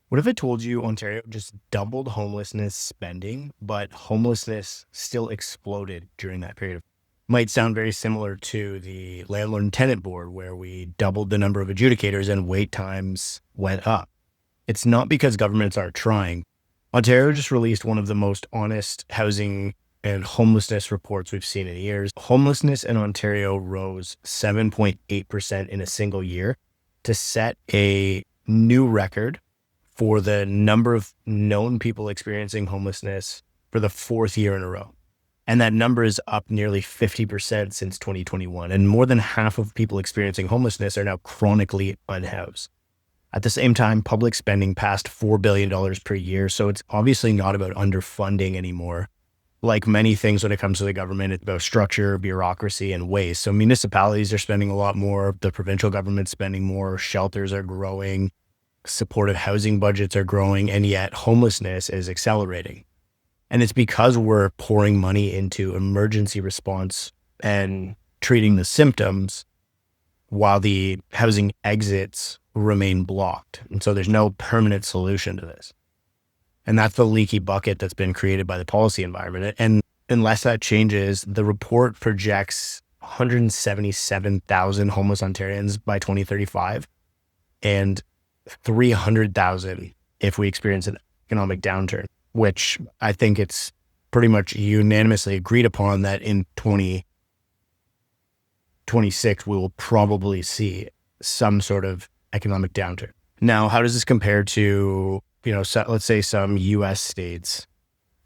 What if I told you Ontario just doubled homelessness spending, but homelessness still exploded during that period? Might sound very similar to the landlord and tenant board, where we doubled the number of adjudicators and wait times went up. It's not because governments aren't trying. Ontario just released one of the most honest housing and homelessness reports we've seen in years. Homelessness in Ontario rose 7.8% in a single year to set a new record for the number of known people experiencing homelessness for the fourth year in a row. And that number is up nearly 50% since 2021. And more than half of people experiencing homelessness are now chronically unhoused. At the same time, public spending passed $4 billion per year. So it's obviously not about underfunding anymore. Like many things when it comes to the government, it's about structure, bureaucracy, and waste. So municipalities are spending a lot more. The provincial government's spending more. Shelters are growing. Supportive housing budgets are growing, and yet homelessness is accelerating. And it's because we're pouring money into emergency response and treating the symptoms while the housing exits remain blocked. And so there's no permanent solution to this. And that's the leaky bucket that's been created by the policy environment. And unless that changes, the report projects 177,000 homeless Ontarians by 2035 and 300,000 if we experience an economic downturn, which I think it's pretty much unanimously agreed upon that in 2026, we will probably see some sort of economic downturn. Now, how does this compare to, let's say some US states?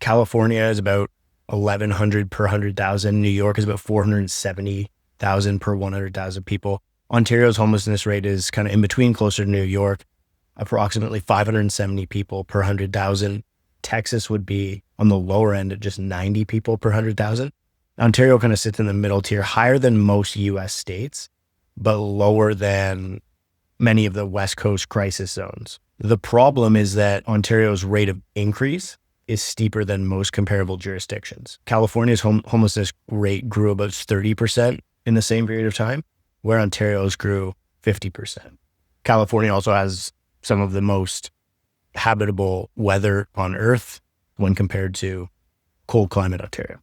California is about 1,100 per 100,000. New York is about 470,000 per 100,000 people. Ontario's homelessness rate is kind of in between, closer to New York, approximately 570 people per 100,000. Texas would be on the lower end at just 90 people per 100,000. Ontario kind of sits in the middle tier, higher than most US states, but lower than many of the West Coast crisis zones. The problem is that Ontario's rate of increase is steeper than most comparable jurisdictions. California's homelessness rate grew about 30% in the same period of time, where Ontario's grew 50%. California also has some of the most habitable weather on Earth when compared to cold climate Ontario.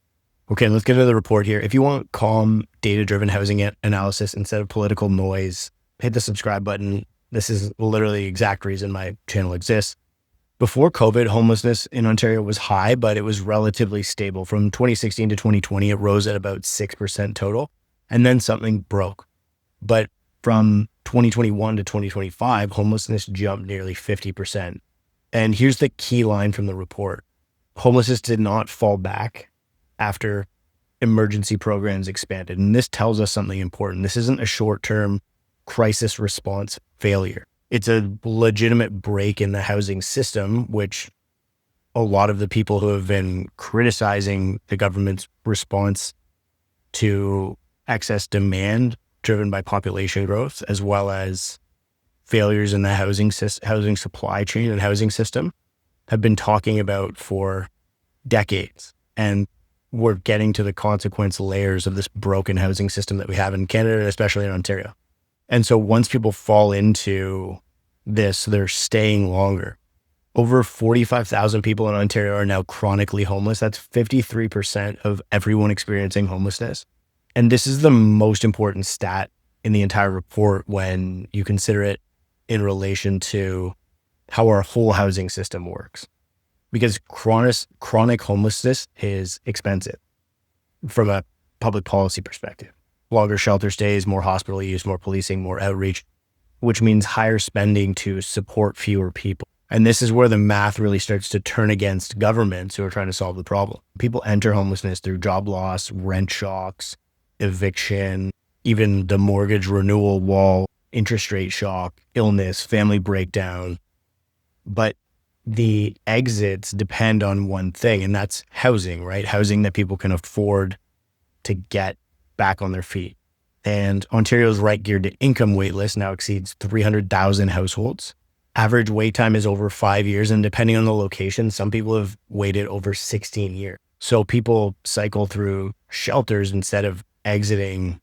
Okay, let's get to the report here. If you want calm, data-driven housing analysis instead of political noise, hit the subscribe button. This is literally the exact reason my channel exists. Before COVID, homelessness in Ontario was high, but it was relatively stable. From 2016 to 2020, it rose at about 6% total, and then something broke. But from 2021 to 2025, homelessness jumped nearly 50%. And here's the key line from the report. Homelessness did not fall back after emergency programs expanded. And this tells us something important. This isn't a short-term crisis response failure. It's a legitimate break in the housing system, which a lot of the people who have been criticizing the government's response to excess demand driven by population growth, as well as failures in the housing supply chain and housing system, have been talking about for decades. And we're getting to the consequence layers of this broken housing system that we have in Canada, and especially in Ontario. And so once people fall into this, they're staying longer. Over 45,000 people in Ontario are now chronically homeless. That's 53% of everyone experiencing homelessness. And this is the most important stat in the entire report when you consider it in relation to how our whole housing system works. Because chronic homelessness is expensive from a public policy perspective. Longer shelter stays, more hospital use, more policing, more outreach, which means higher spending to support fewer people. And this is where the math really starts to turn against governments who are trying to solve the problem. People enter homelessness through job loss, rent shocks, eviction, even the mortgage renewal wall, interest rate shock, illness, family breakdown. But the exits depend on one thing, and that's housing, right? Housing that people can afford to get back on their feet. And Ontario's right geared to income wait list now exceeds 300,000 households. Average wait time is over 5 years, and depending on the location, some people have waited over 16 years. So people cycle through shelters instead of exiting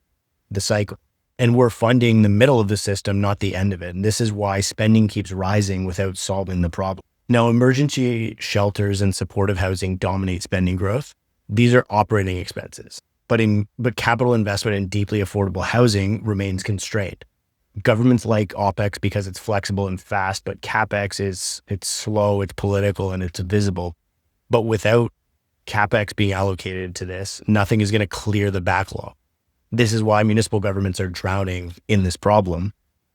the cycle. And we're funding the middle of the system, not the end of it. And this is why spending keeps rising without solving the problem. Now, emergency shelters and supportive housing dominate spending growth. These are operating expenses, but capital investment in deeply affordable housing remains constrained. Governments like OpEx because it's flexible and fast, but CapEx it's slow, it's political, and it's visible. But without CapEx being allocated to this, nothing is going to clear the backlog. This is why municipal governments are drowning in this problem.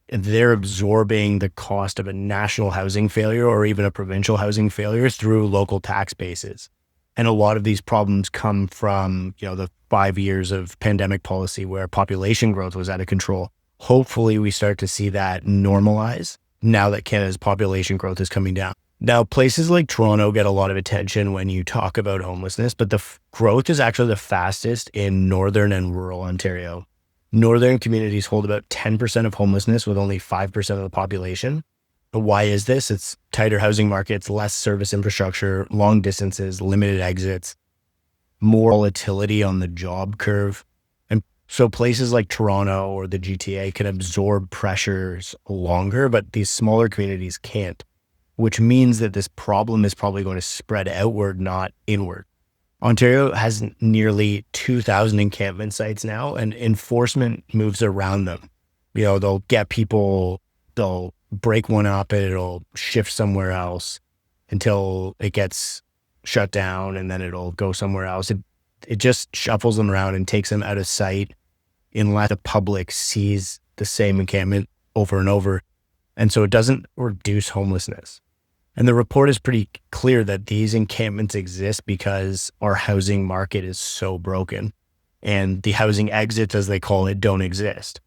They're absorbing the cost of a national housing failure or even a provincial housing failure through local tax bases. And a lot of these problems come from, the 5 years of pandemic policy where population growth was out of control. Hopefully we start to see that normalize now that Canada's population growth is coming down. Now, places like Toronto get a lot of attention when you talk about homelessness, but the growth is actually the fastest in northern and rural Ontario. Northern communities hold about 10% of homelessness with only 5% of the population. But why is this? It's tighter housing markets, less service infrastructure, long distances, limited exits, more volatility on the job curve. And so places like Toronto or the GTA can absorb pressures longer, but these smaller communities can't, which means that this problem is probably going to spread outward, not inward. Ontario has nearly 2,000 encampment sites now, and enforcement moves around them. They'll get people, they'll break one up and it'll shift somewhere else until it gets shut down, and then it'll go somewhere else. It just shuffles them around and takes them out of sight unless the public sees the same encampment over and over. And so it doesn't reduce homelessness. And the report is pretty clear that these encampments exist because our housing market is so broken and the housing exits, as they call it, don't exist.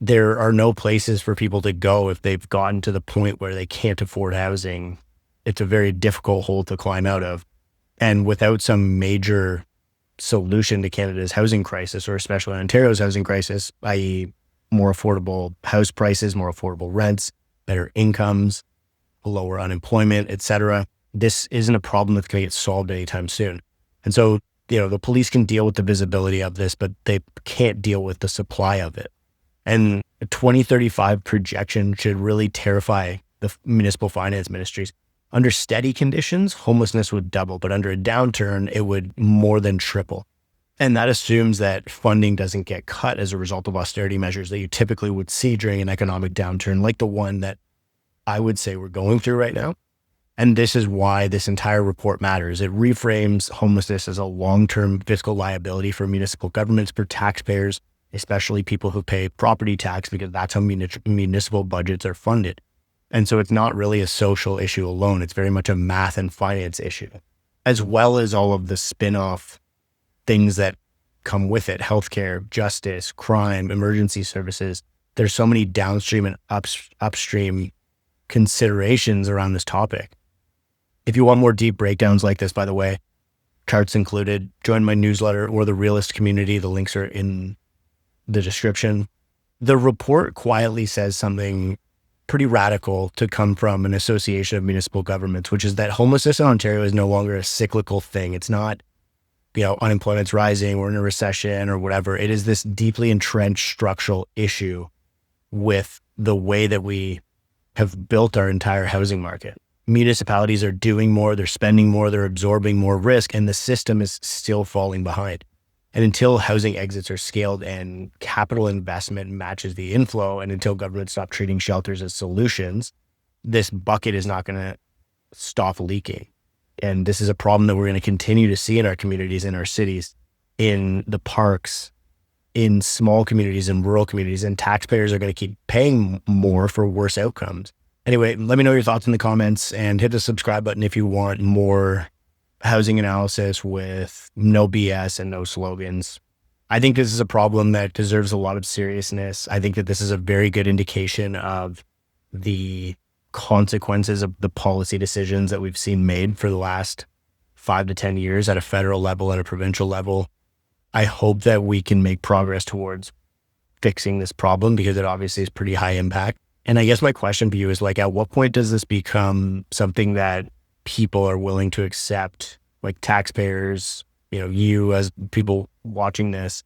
There are no places for people to go if they've gotten to the point where they can't afford housing. It's a very difficult hole to climb out of. And without some major solution to Canada's housing crisis, or especially Ontario's housing crisis, i.e. more affordable house prices, more affordable rents, better incomes, lower unemployment, etc., this isn't a problem that's going to get solved anytime soon. And so, the police can deal with the visibility of this, but they can't deal with the supply of it. And a 2035 projection should really terrify the municipal finance ministries. Under steady conditions, homelessness would double, but under a downturn, it would more than triple. And that assumes that funding doesn't get cut as a result of austerity measures that you typically would see during an economic downturn, like the one that I would say we're going through right now. And this is why this entire report matters. It reframes homelessness as a long-term fiscal liability for municipal governments, for taxpayers, especially people who pay property tax, because that's how municipal budgets are funded. And so it's not really a social issue alone. It's very much a math and finance issue, as well as all of the spin-off things that come with it: healthcare, justice, crime, emergency services. There's so many downstream and upstream considerations around this topic. If you want more deep breakdowns like this, by the way, charts included, join my newsletter or the Realist community. The links are in the description. The report quietly says something pretty radical to come from an association of municipal governments, which is that homelessness in Ontario is no longer a cyclical thing. It's not, unemployment's rising, we're in a recession or whatever. It is this deeply entrenched structural issue with the way that we have built our entire housing market. Municipalities are doing more, they're spending more, they're absorbing more risk, and the system is still falling behind. And until housing exits are scaled and capital investment matches the inflow, and until governments stop treating shelters as solutions, this bucket is not going to stop leaking. And this is a problem that we're going to continue to see in our communities, in our cities, in the parks, in small communities and rural communities, and taxpayers are going to keep paying more for worse outcomes. Anyway, let me know your thoughts in the comments and hit the subscribe button if you want more housing analysis with no BS and no slogans. I think this is a problem that deserves a lot of seriousness. I think that this is a very good indication of the consequences of the policy decisions that we've seen made for the last 5 to 10 years at a federal level and a provincial level. I hope that we can make progress towards fixing this problem because it obviously is pretty high impact. And I guess my question for you is at what point does this become something that people are willing to accept, like taxpayers, you as people watching this,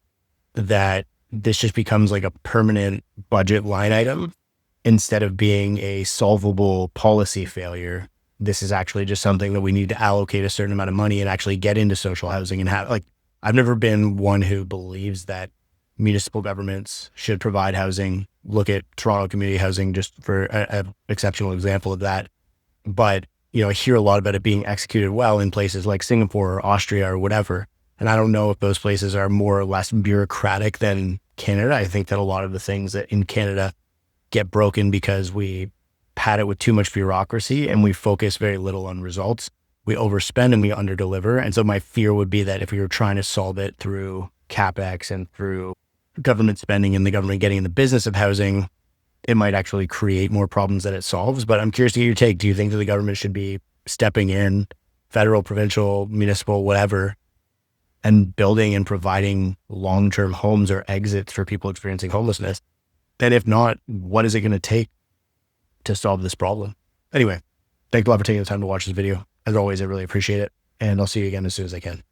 that this just becomes like a permanent budget line item instead of being a solvable policy failure. This is actually just something that we need to allocate a certain amount of money and actually get into social housing and have, like, I've never been one who believes that municipal governments should provide housing. Look at Toronto community housing just for an exceptional example of that. But, I hear a lot about it being executed well in places like Singapore or Austria or whatever. And I don't know if those places are more or less bureaucratic than Canada. I think that a lot of the things that in Canada get broken because we pad it with too much bureaucracy and we focus very little on results. We overspend and we underdeliver. And so my fear would be that if we were trying to solve it through CapEx and through government spending and the government getting in the business of housing, it might actually create more problems than it solves. But I'm curious to get your take. Do you think that the government should be stepping in, federal, provincial, municipal, whatever, and building and providing long-term homes or exits for people experiencing homelessness? And if not, what is it going to take to solve this problem? Anyway, thanks a lot for taking the time to watch this video. As always, I really appreciate it. And I'll see you again as soon as I can.